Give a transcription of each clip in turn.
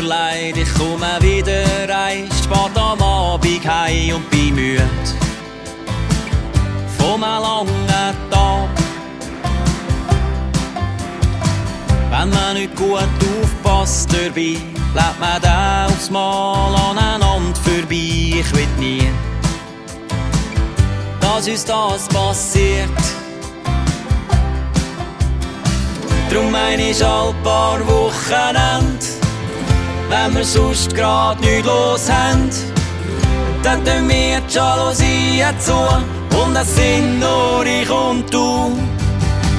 mir leid, ich komme wieder reist, spät am Abend heim und bin müde vom langen Tag. Wenn man nicht gut aufpasst dabei, lebt man da aufs Mal aneinander vorbei. Ich will nie, dass uns das passiert. Drum meine ich all paar Wochenende, wenn wir sonst grad nichts los haben, dann tun wir die Jalousien zu und es sind nur ich und du.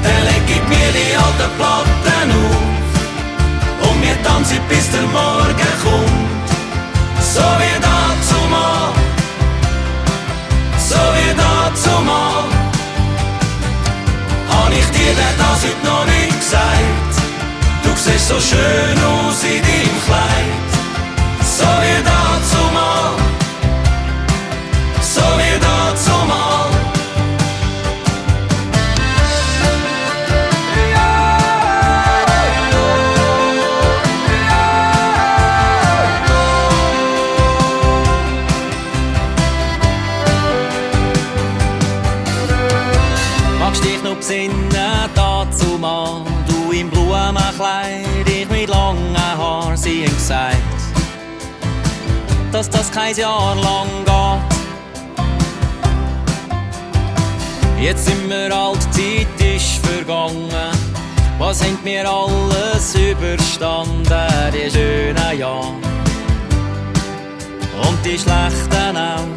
Dann leg ich mir die alten Platten auf und wir tanzen bis der Morgen kommt. So wie dazumal, so wie dazumal. Hab ich dir denn das heute noch nicht gesagt? Du siehst so schön aus in deinem Kleid. So wie dazumal, so wie dazumal. Magst dich noch besinnen, dazumal, du im Blumenkleid, ich mit langen Haaren, sie haben gesagt, dass das kein Jahr lang geht. Jetzt sind wir alt, die Zeit ist vergangen, was haben wir alles überstanden, die schönen Jahre und die schlechten auch.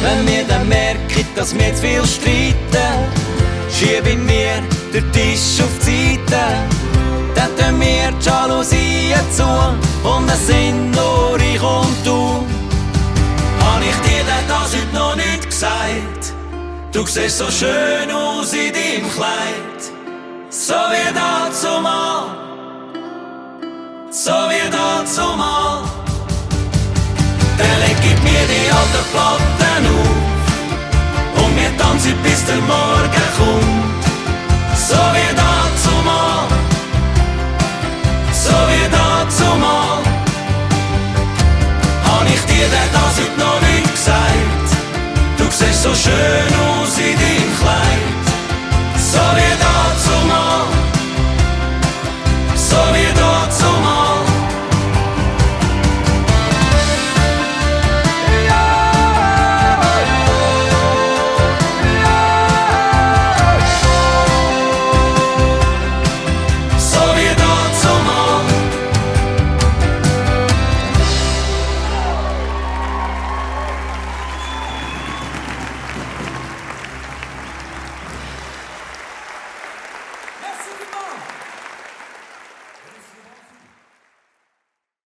Wenn wir dann merken, dass wir zu viel streiten, schieben wir den Tisch auf die Seite. Dann tun wir die Jalousien zu und es sind nur ich und du. Hab ich dir denn das heute noch nicht gesagt? Du siehst so schön aus in deinem Kleid. So wie dazumal, so wie dazumal. Dann leg ich mir die alten Platten auf und wir tanzen bis der Morgen